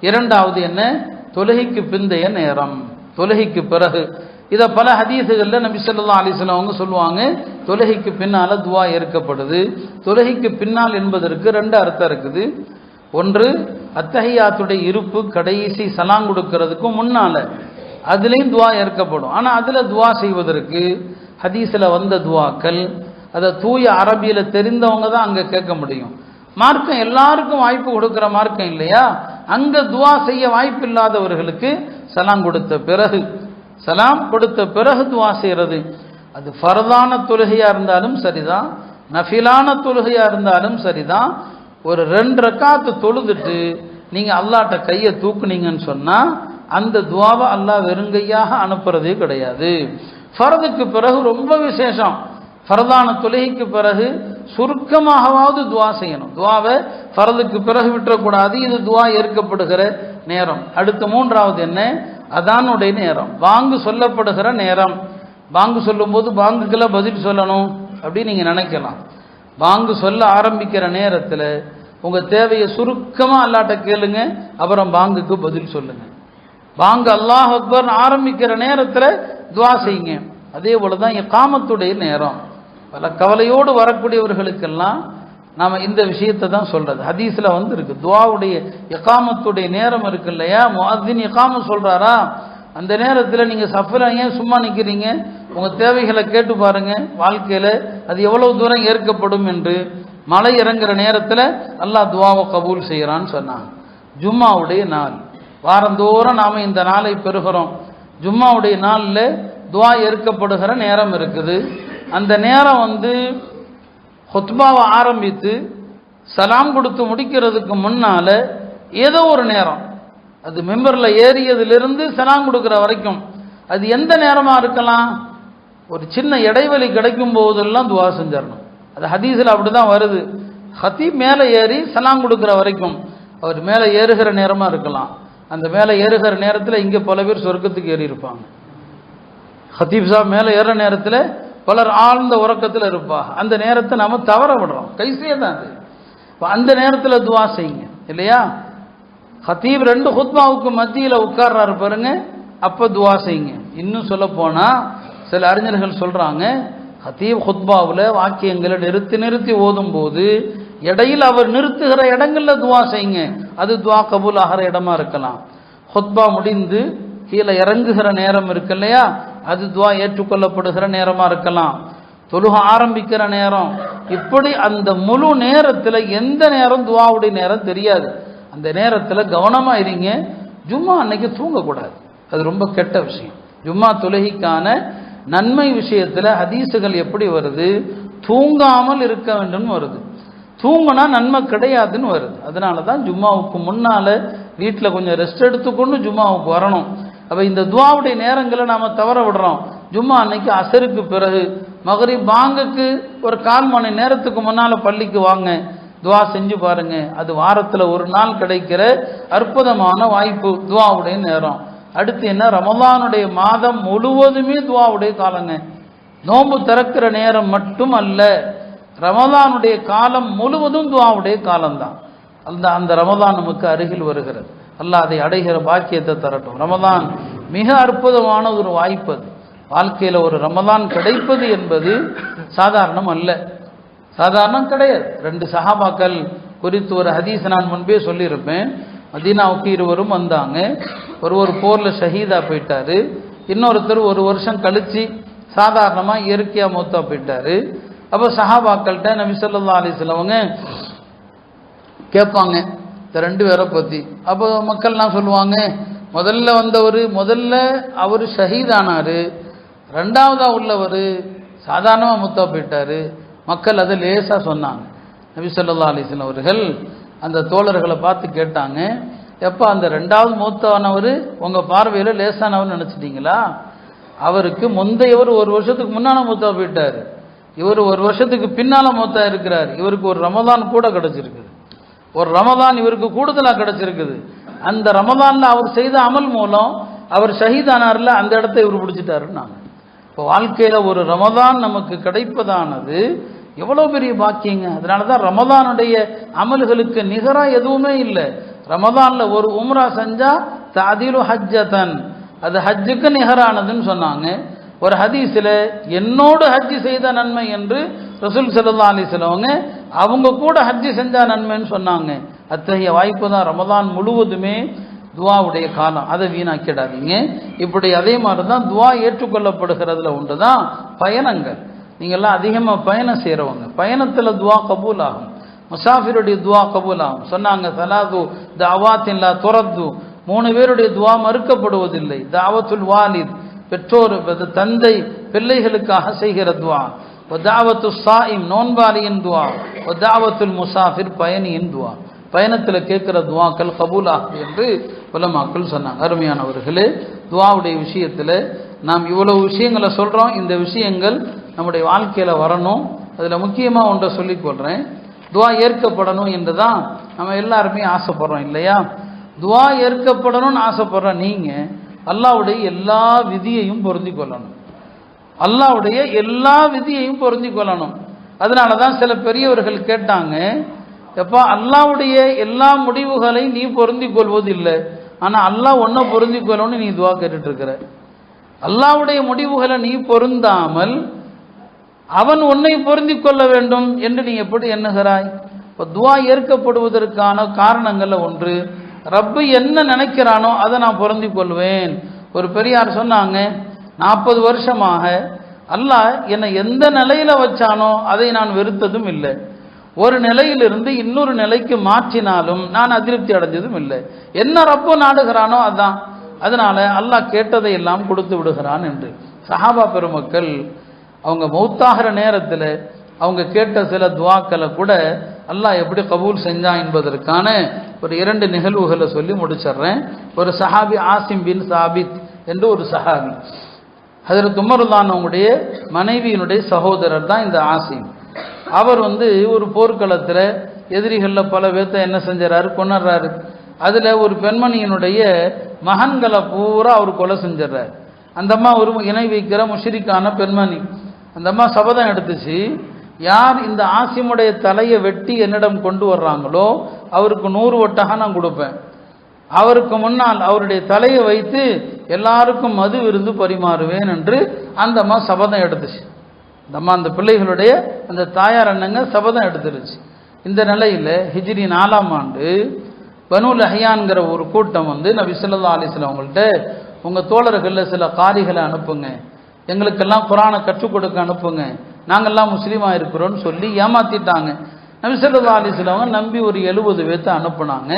2வது என்ன? தொழுகைக்கு பிந்தைய நேரம், தொழுகைக்கு பிறகு. இதை பல ஹதீஸுகளில் நபி ஸல்லல்லாஹு அலைஹி வஸல்லம் அவங்க சொல்லுவாங்க, தொழுகைக்கு பின்னால் துவா ஏற்கப்படுது. தொழுகைக்கு பின்னால் என்பதற்கு 2 அர்த்தம் இருக்குது. ஒன்று, அத்தஹியாத்துடைய இருப்பு கடைசி சலாம் கொடுக்கறதுக்கும் முன்னால் அதுலேயும் துவா ஏற்கப்படும். ஆனால் அதில் துவா செய்வதற்கு ஹதீஸில் வந்த துவாக்கள், அதை தூய அரபியில் தெரிந்தவங்க தான் அங்கே கேட்க முடியும். மார்க்கம் எல்லாருக்கும் வாய்ப்பு கொடுக்குற மார்க்கம் இல்லையா? அங்கே துவா செய்ய வாய்ப்பு இல்லாதவர்களுக்கு சலாம் கொடுத்த பிறகு துவா செய்கிறது. அது ஃபர்தான தொழுகையாக இருந்தாலும் சரிதான், நஃபிலான தொழுகையாக இருந்தாலும் சரிதான். ஒரு 2 ரக்காத்து தொழுதுட்டு நீங்கள் அல்லாட்ட கையை தூக்குனீங்கன்னு சொன்னால் அந்த துவாவை அல்லாஹ் வெறுங்கையாக அனுப்புறதே கிடையாது. ஃபர்துக்கு பிறகு ரொம்ப விசேஷம். ஃபர்தான தொழுகைக்கு பிறகு சுருக்கமாகவாவது துவா செய்யணும். துவாவை ஃபர்துக்கு பிறகு விட்டுறக்கூடாது. இது துவா ஏற்கப்படுகிற நேரம். அடுத்து 3வது என்ன? அதானுடைய நேரம், பாங்கு சொல்லப்படுகிற நேரம். பாங்கு சொல்லும்போது பாங்குக்கெல்லாம் பதில் சொல்லணும் அப்படின்னு நீங்கள் நினைக்கலாம். பாங்கு சொல்ல ஆரம்பிக்கிற நேரத்தில் உங்கள் தேவையை சுருக்கமாக அல்லாட்ட கேளுங்க, அப்புறம் பாங்குக்கு பதில் சொல்லுங்க. பாங்கு அல்லாஹ் அக்பர் ஆரம்பிக்கிற நேரத்தில் துவா செய்யுங்க. அதே போல தான் இகாமத்துடைய நேரம். பல கவலையோடு வரக்கூடியவர்களுக்கெல்லாம் நாம் இந்த விஷயத்தை தான் சொல்கிறது. ஹதீஸில் வந்து இருக்கு, துவாவுடைய இகாமத்துடைய நேரம் இருக்கு இல்லையா? முஅத்தின் இகாமத் சொல்கிறாரா, அந்த நேரத்தில் நீங்கள் சஃபரா ஏன் சும்மா நிற்கிறீங்க? உங்கள் தேவைகளை கேட்டு பாருங்கள். வாழ்க்கையில் அது எவ்வளவு தூரம் ஏற்கப்படும் என்று. மழை இறங்குற நேரத்தில் அல்லாஹ் துவாவை கபூல் செய்கிறான்னு சொன்னாங்க. ஜும்மாவுடைய நாள், வாரந்தோறும் நாம் இந்த நாளை பெறுகிறோம். ஜும்மாவுடைய நாளில் துவா ஏற்கப்படுகிற நேரம் இருக்குது. அந்த நேரம் வந்து ஹுத்பாவை ஆரம்பித்து சலாம் கொடுத்து முடிக்கிறதுக்கு முன்னால் ஏதோ ஒரு நேரம், அது மெம்பரில் ஏறியதிலிருந்து சலாம் கொடுக்குற வரைக்கும் அது எந்த நேரமாக இருக்கலாம்? ஒரு சின்ன இடைவெளி கிடைக்கும் போதெல்லாம் துவா செஞ்சிடணும். அது ஹதீஸில் அப்படி தான் வருது. ஹத்தீப் மேலே ஏறி சலாம் கொடுக்குற வரைக்கும் அவர் மேலே ஏறுகிற நேரமாக இருக்கலாம். அந்த மேலே ஏறுகிற நேரத்தில் இங்கே பல பேர் சொர்க்கத்துக்கு ஏறி இருப்பாங்க. ஹத்தீப் சாப் மேலே ஏறுற நேரத்தில் பலர் ஆழ்ந்த உறக்கத்தில் இருப்பா. அந்த நேரத்தை நம்ம தவற விடுறோம். கைசியே தான் அது. அந்த நேரத்தில் துவா செய்யுங்க இல்லையா? ஹத்தீப் 2 ஹுத்பாவுக்கு மத்தியில் உட்கார்றாரு பாருங்க, அப்போ துவா செய்யுங்க. இன்னும் சொல்ல போனால் சில அறிஞர்கள் சொல்கிறாங்க, ஹத்தீப் ஹுத்பாவில் வாக்கியங்களை நிறுத்தி ஓதும் போது இடையில் அவர் நிறுத்துகிற இடங்களில் துவா செய்யுங்க. அது துவா கபூல் ஆகிற இடமா இருக்கலாம். ஹுத்பா முடிந்து கீழே இறங்குகிற நேரம் இருக்கு இல்லையா, அது துவா ஏற்றுக்கொள்ளப்படுகிற நேரமாக இருக்கலாம். தொழுக ஆரம்பிக்கிற நேரம், இப்படி அந்த முழு நேரத்தில் எந்த நேரம் துவாவுடைய நேரம் தெரியாது. அந்த நேரத்தில் கவனமாக இருங்க. ஜும்மா அன்னைக்கு தூங்கக்கூடாது, அது ரொம்ப கெட்ட விஷயம். ஜும்மா தொழுகைக்கான நன்மை விஷயத்தில் ஹதீஸுகள் எப்படி வருது? தூங்காமல் இருக்க வேண்டும் வருது, தூங்கினா நன்மை கிடையாதுன்னு வருது. அதனால தான் ஜும்மாவுக்கு முன்னால் வீட்டில் கொஞ்சம் ரெஸ்ட் எடுத்துக்கொண்டு ஜும்மாவுக்கு வரணும். அப்போ இந்த துவாவுடைய நேரங்களை நாம் தவற விடுறோம். ஜும்மா அன்னைக்கு அசருக்கு பிறகு மகரிப் பாங்குக்கு ஒரு 1/4 மணி நேரத்துக்கு முன்னால் பள்ளிக்கு வாங்க, துவா செஞ்சு பாருங்க. அது வாரத்தில் ஒரு நாள் கிடைக்கிற அற்புதமான வாய்ப்பு, துவாவுடைய நேரம். அடுத்து என்ன? ரமலானுடைய மாதம் முழுவதுமே துவாவுடைய காலங்க. நோன்பு திறக்கிற நேரம் மட்டும் அல்ல, ரமலானுடைய காலம் முழுவதும் துவாவுடைய காலம்தான். அந்த ரமலான் நமக்கு அருகில் வருகிறது. அல்லாஹ் அதை அடைகிற பாக்கியத்தை தரட்டும். ரமலான் மிக அற்புதமான ஒரு வாய்ப்பு. அது வாழ்க்கையில் ஒரு ரமலான் கிடைப்பது என்பது சாதாரணம் அல்ல, சாதாரணம் கிடையாது. 2 சஹாபாக்கள் குறித்து ஒரு ஹதீஸ் நான் முன்பே சொல்லியிருப்பேன். மதீனாவுக்கு இருவரும் வந்தாங்க. ஒருவர் போரில் ஷஹீதா போயிட்டாரு, இன்னொருத்தர் 1 வருஷம் கழித்து சாதாரணமாக இயற்கையாக மூத்தா போயிட்டாரு. அப்போ சஹாபாக்கள்கிட்ட நபி ஸல்லல்லாஹு அலைஹி வஸல்லம் கேட்பாங்க இந்த 2 பேரை பற்றி. அப்போ மக்கள்லாம் சொல்லுவாங்க, முதல்ல வந்தவர் அவர் ஷஹீதானார், 2ஆவதாக உள்ளவர் சாதாரணமாக மூத்தா போயிட்டார். மக்கள் அதை லேசாக சொன்னாங்க. நபி ஸல்லல்லாஹு அலைஹி வஸல்லம் அவர்கள் அந்த தோழர்களை பார்த்து கேட்டாங்க, எப்போ அந்த 2ஆவது மூத்தானவர் உங்கள் பார்வையில் லேசானவர்னு நினச்சிட்டிங்களா? அவருக்கு முந்தையவர் 1 வருஷத்துக்கு முன்னால் மூத்தா போயிட்டார், இவர் 1 வருஷத்துக்கு பின்னால் மூத்தா இருக்கிறார். இவருக்கு ஒரு ரமதான் கூட கிடச்சிருக்குது, ஒரு ரமதான் இவருக்கு கூடுதலாக கிடச்சிருக்குது. அந்த ரமதானில் அவர் செய்த அமல் மூலம் அவர் ஷஹீதானார்ல, அந்த இடத்த இவர் பிடிச்சிட்டாருன்னாங்க. இப்போ வாழ்க்கையில் ஒரு ரமதான் நமக்கு கிடைப்பதானது எவ்வளோ பெரிய பாக்கியங்க. அதனால தான் ரமதானுடைய அமல்களுக்கு நிகராக எதுவுமே இல்லை. ரமதானில் ஒரு உம்ரா செஞ்சால் தஅதீலு ஹஜ்ஜதன், அது ஹஜ்ஜுக்கு நிகரானதுன்னு சொன்னாங்க. ஒரு ஹதீஸில் என்னோடு ஹஜ்ஜி செய்த நன்மை என்று ரசூல் ஸல்லல்லாஹு அலைஹி வஸல்லம் அவங்க கூட ஹஜ்ஜி செஞ்ச நன்மைன்னு சொன்னாங்க. அத்தகைய வாய்ப்பு தான் ரமதான் முழுவதுமே துவாவுடைய காலம், அதை வீணாக்கிடாதீங்க. இப்படி அதே மாதிரி தான் துவா ஏற்றுக்கொள்ளப்படுகிறதுல ஒன்று தான் பயணங்கள். நீங்கள்லாம் அதிகமாக பயணம் செய்கிறவங்க, பயணத்தில் துவா கபூல் ஆகும். முசாஃபிருடைய துவா கபூல் ஆகும். சொன்னாங்க தலாது தாவாத்தின் லா துரத்து, 3 பேருடைய துவா மறுக்கப்படுவதில்லை. தாவத்துல் வாலித், பெற்றோர் தந்தை பிள்ளைகளுக்காக செய்கிற துவா. தாவத்து சாயிம், நோன்பாளியின் துவா. தாவத்துல் முசாஃபிர், பயணியின் துவா. பயணத்தில் கேட்குற துவாக்கள் கபூல் ஆகும் என்று உலமாக்கள் சொன்னாங்க. அருமையானவர்களே, துவாவுடைய விஷயத்தில் நாம் இவ்வளவு விஷயங்களை சொல்கிறோம். இந்த விஷயங்கள் நம்முடைய வாழ்க்கையில் வரணும். அதில் முக்கியமாக ஒன்றை சொல்லிக்கொள்கிறேன். துவா ஏற்கப்படணும் என்று தான் நம்ம எல்லாருமே ஆசைப்படுறோம் இல்லையா? துவா ஏற்கப்படணும்னு ஆசைப்படுற நீங்கள் அல்லாஹ்வுடைய எல்லா விதியையும் பொருந்தி கொள்ளணும். அல்லாஹ்வுடைய எல்லா விதியையும் பொருந்தி கொள்ளணும். அதனால தான் சில பெரியவர்கள் கேட்டாங்க, எப்பா அல்லாஹ்வுடைய எல்லா முடிவுகளை நீ பொருந்தி கொள்வது இல்லை, ஆனால் அல்லாஹ் ஒன்றை பொருந்தி கொள்ளணும்னு நீ துவா கேட்டுட்டு இருக்கிற. அல்லாஹ்வுடைய முடிவுகளை நீ பொருந்தாமல் அவன் உன்னை பொருந்தி கொள்ள வேண்டும் என்று நீ எப்படி எண்ணுகிறாய்? இப்போ துவா ஏற்கப்படுவதற்கான காரணங்கள்ல ஒன்று, ரப்பு என்ன நினைக்கிறானோ அதை நான் பொருந்தி கொள்வேன். ஒரு பெரியார் சொன்னாங்க, 40 வருஷமாக அல்லாஹ் என்னை எந்த நிலையில வச்சானோ அதை நான் வெறுத்ததும் இல்லை, ஒரு நிலையிலிருந்து இன்னொரு நிலைக்கு மாற்றினாலும் நான் அதிருப்தி அடைஞ்சதும் இல்லை. என்ன ரப்பு நாடுகிறானோ அதான், அதனால அல்லாஹ் கேட்டதை எல்லாம் கொடுத்து விடுகிறான் என்று. சஹாபா பெருமக்கள் அவங்க மௌத்தாகிற நேரத்தில் அவங்க கேட்ட சில துவாக்களை கூட அல்லாஹ் எப்படி கபூல் செஞ்சான் என்பதற்கான ஒரு 2 நிகழ்வுகளை சொல்லி முடிச்சிடுறேன். ஒரு சஹாபி ஆசிம் பின் சாபித் என்று ஒரு சஹாபி, ஹஜ்ரத் உமருல்லான் அவங்களுடைய மனைவியினுடைய சகோதரர் தான் இந்த ஆசிம். அவர் ஒரு போர்க்களத்தில் எதிரிகளில் பல பேர்த்த என்ன செஞ்சாரு, கொண்டுறாரு. அதில் ஒரு பெண்மணியினுடைய மகன்களை பூரா அவர் கொலை செஞ்சிடறாரு. அந்த அம்மா ஒரு இணை வைக்கிற முஷ்ரிக்கான பெண்மணி. அந்த அம்மா சபதம் எடுத்துச்சு, யார் இந்த ஆசிமுடைய தலையை வெட்டி என்னிடம் கொண்டு வர்றாங்களோ அவருக்கு 100 ஒட்டகம் நான் கொடுப்பேன், அவருக்கு முன்னால் அவருடைய தலையை வைத்து எல்லாருக்கும் மது விருந்து பரிமாறுவேன் என்று அந்த அம்மா சபதம் எடுத்துச்சு. அந்த அம்மா அந்த பிள்ளைகளுடைய அந்த தாயார் அண்ணங்க சபதம் எடுத்துருச்சு. இந்த நிலையில் ஹிஜ்ரி 4ஆம் ஆண்டு பனு லஹ்யான்கிற ஒரு கூட்டம் நபி ஸல்லல்லாஹு அலைஹி வஸல்லம் அவங்கள்ட்ட, உங்கள் தோழர்களில் சில காரிகளை அனுப்புங்க, எங்களுக்கெல்லாம் குரானை கற்றுக் கொடுக்க அனுப்புங்க, நாங்கள்லாம் முஸ்லீமாக இருக்கிறோன்னு சொல்லி ஏமாத்திட்டாங்க. நபி ஸல்லல்லாஹு அலைஹி வஸல்லம் நம்பி ஒரு 70 பேர்த்த அனுப்புனாங்க.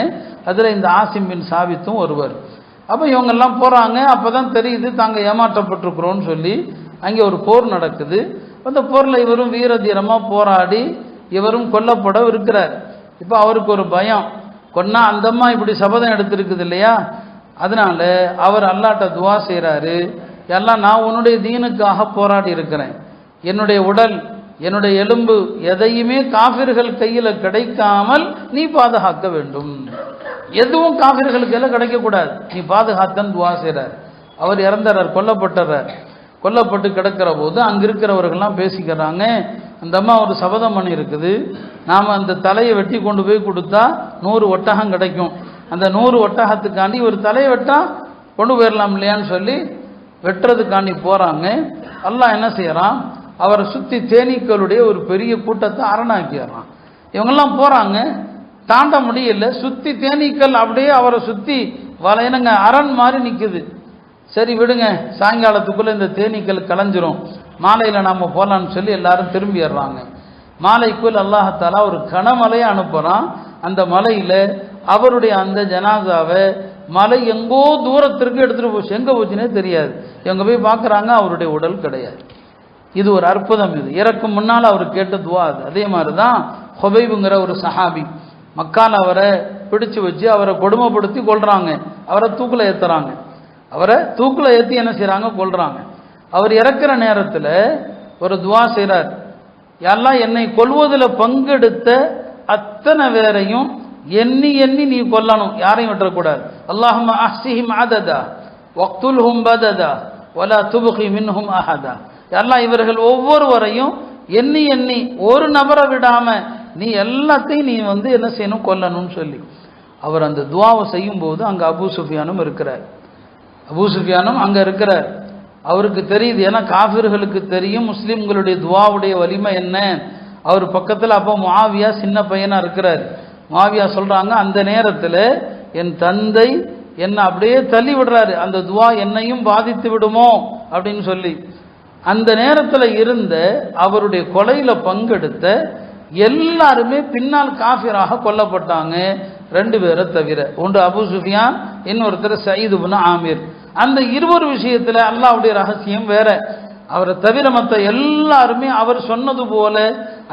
அதில் இந்த ஆசிம் பின் சாபித்தும் ஒருவர். அப்போ இவங்கெல்லாம் போகிறாங்க. அப்போ தான் தெரியுது தாங்க ஏமாற்றப்பட்டிருக்கிறோன்னு சொல்லி அங்கே ஒரு போர் நடக்குது. அந்த போரில் இவரும் வீர தீரமாக போராடி இவரும் கொல்லப்பட இருக்கிறார். இப்போ அவருக்கு ஒரு பயம், கொன்னா அந்தம்மா இப்படி சபதம் எடுத்திருக்குது இல்லையா, அதனால அவர் அல்லாட்ட துவா செய்கிறாரு, எல்லாம் நான் உன்னுடைய தீனுக்காக போராடி இருக்கிறேன், என்னுடைய உடல் என்னுடைய எலும்பு எதையுமே காஃபிர்கள் கையில் கிடைக்காமல் நீ பாதுகாக்க வேண்டும், எதுவும் காஃபிர்களுக்கு எல்லாம் கிடைக்கக்கூடாது, நீ பாதுகாத்தன்னு துவா செய்கிறார். அவர் இறந்துறார், கொல்லப்பட்டுறார். கொல்லப்பட்டு கிடக்கிற போது அங்கே இருக்கிறவர்கள்லாம் பேசிக்கிறாங்க, அந்த அம்மா ஒரு சபதம் பண்ணி இருக்குது, நாம் அந்த தலையை வெட்டி கொண்டு போய் கொடுத்தா 100 ஒட்டகம் கிடைக்கும், அந்த 100 ஒட்டகத்துக்காண்டி ஒரு தலையை வெட்டா கொண்டு போயிடலாம் இல்லையான்னு சொல்லி வெட்டுறதுக்காண்டி போகிறாங்க. அல்லாஹ் என்ன செய்யறான், அவரை சுற்றி தேனீக்களுடைய ஒரு பெரிய கூட்டத்தை அரணாக்கிடுறான். இவங்கெல்லாம் போகிறாங்க, தாண்ட முடியல, சுற்றி தேனீக்கள் அப்படியே அவரை சுற்றி வலையினங்க அரண் மாதிரி நிற்குது. சரி விடுங்க, சாயங்காலத்துக்குள்ளே இந்த தேனீக்கள் கலைஞ்சிரும், மாலையில் நாம் போகலான்னு சொல்லி எல்லாரும் திரும்பிடுறாங்க. மாலைக்குள் அல்லாஹாலா ஒரு கனமலையை அனுப்புகிறான். அந்த மலையில் அவருடைய அந்த ஜனாசாவை மலை எங்கோ தூரத்திற்கு எடுத்துகிட்டு போச்சு, எங்கே போச்சுன்னே தெரியாது. இவங்க போய் பார்க்குறாங்க, அவருடைய உடல் கிடையாது. இது ஒரு அற்புதம். இது இறக்கும் முன்னால் அவர் கேட்ட துவா அது. அதே மாதிரி தான் ஹுபைபுங்கிற ஒரு சஹாபி, மக்கால் அவரை பிடிச்சு வச்சு அவரை கொடுமைப்படுத்தி கொள்றாங்க, அவரை தூக்கில் ஏற்றுறாங்க. அவரை தூக்கில் ஏற்றி என்ன செய்கிறாங்க, கொள்றாங்க. அவர் இறக்குற நேரத்தில் ஒரு துவா செய்கிறார், எல்லாம் என்னை கொல்வதில் பங்கெடுத்த அத்தனை பேரையும் எண்ணி எண்ணி நீ கொல்லணும், யாரையும் விட்டுறக்கூடாது. அல்லாஹும்ம அஹ்ஸிஹிம் அததா வக்துல்ஹும் பததா வலா துப்கி மின்ஹும் அஹதா. எல்லாம் இவர்கள் ஒவ்வொருவரையும் எண்ணி எண்ணி ஒரு நபரை விடாம நீ எல்லாத்தையும் நீ என்ன செய்யணும், கொல்லணும்னு சொல்லி அவர் அந்த துவாவை செய்யும் போது அங்கே அபூ சுஃபியானும் இருக்கிறார். அபூ சுஃபியானும் அங்கே இருக்கிறார். அவருக்கு தெரியுது, ஏன்னா காஃபிர்களுக்கு தெரியும் முஸ்லீம்களுடைய துவாவுடைய வலிமை என்ன. அவர் பக்கத்தில் அப்போ முஆவியா சின்ன பையனாக இருக்கிறார். முஆவியா சொல்கிறாங்க, அந்த நேரத்தில் என் தந்தை என்னை அப்படியே தள்ளி விடுறாரு, அந்த துவா என்னையும் பாதித்து விடுமோ அப்படின்னு சொல்லி. அந்த நேரத்தில் இருந்த அவருடைய கொலையில பங்கெடுத்த எல்லாருமே பின்னால் காஃபிராக கொல்லப்பட்டாங்க, 2 பேரை தவிர. ஒன்று அபு சுஃபியான், இன்னொருத்தர் சயீத் இப்னு ஆமிர். அந்த இருவர் விஷயத்தில் அல்லாஹ்வுடைய ரகசியம் வேற. அவரை தவிர மற்ற எல்லாருமே அவர் சொன்னது போல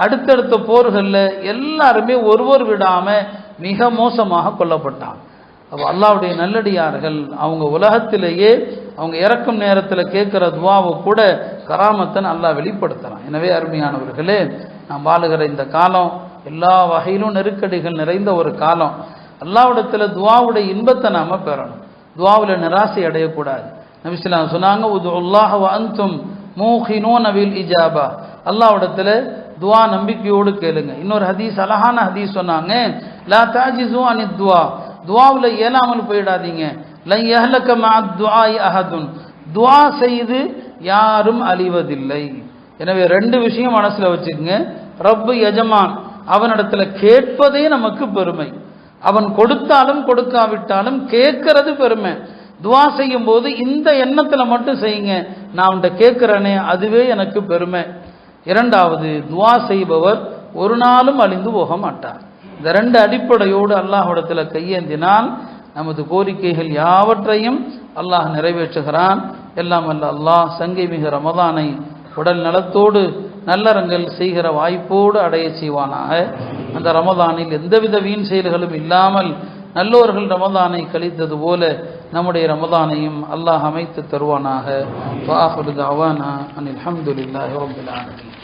அடுத்தடுத்த போர்களில் எல்லாருமே ஒருவர் விடாம மிக மோசமாக கொல்லப்பட்டாங்க. அப்போ அல்லாஹ்வுடைய நல்லடியார்கள் அவங்க உலகத்திலேயே அவங்க இறக்கும் நேரத்தில் கேட்குற துவாவை கூட கராமத்தன் அல்லாஹ் வெளிப்படுத்துகிறான். எனவே அருமையானவர்களே, நாம் வாழுகிற இந்த காலம் எல்லா வகையிலும் நெருக்கடிகள் நிறைந்த ஒரு காலம். அல்லாஹ்விடத்தில் துவாவுடைய இன்பத்தை நாம் பெறணும், துவாவில் நிராசை அடையக்கூடாது. நபி ஸல்லல்லாஹு அலைஹி வஸல்லம் சொன்னாங்க, உதுல்லாஹ வ அன்தும் மூகினூன பில் இஜாபா, அல்லாஹ்விடத்தில் துவா நம்பிக்கையோடு கேளுங்க. இன்னொரு ஹதீஸ், அழகான ஹதீஸ் சொன்னாங்க, லா தாஜிஸு அனித் துவா, துவாவில் இயலாமல் போயிடாதீங்க. லன் யஹ்லக மஅ துஆஇ அஹதுன், துவா செய்து யாரும் அழிவதில்லை. எனவே 2 விஷயம் மனசில் வச்சுக்கோங்க. ரப்பு எஜமான், அவனிடத்துல கேட்பதே நமக்கு பெருமை. அவன் கொடுத்தாலும் கொடுக்காவிட்டாலும் கேட்கறது பெருமை. துவா செய்யும் போது இந்த எண்ணத்தில் மட்டும் செய்யுங்க, நான் அவன்கிட்ட கேட்கிறேனே அதுவே எனக்கு பெருமை. 2வது, துவா செய்பவர் ஒரு நாளும் அழிந்து போக மாட்டார். இந்த 2 அடிப்படையோடு அல்லாஹ்விடத்தில் கையேந்தினால் நமது கோரிக்கைகள் யாவற்றையும் அல்லாஹ் நிறைவேற்றுகிறான். எல்லாம் அல்ல அல்லாஹ் சங்கை மிகு ரமதானை உடல் நலத்தோடு நல்லறங்கள் செய்கிற வாய்ப்போடு அடைய செய்வானாக. அந்த ரமதானில் எந்தவித வீண் செயல்களும் இல்லாமல் நல்லோர்கள் ரமதானை கழித்தது போல நம்முடைய ரமதானையும் அல்லாஹ் அமைத்து தருவானாக. வஆகிரு தஅவானா அனில் ஹம்துலில்லாஹி ரப்பில் ஆலமீன்.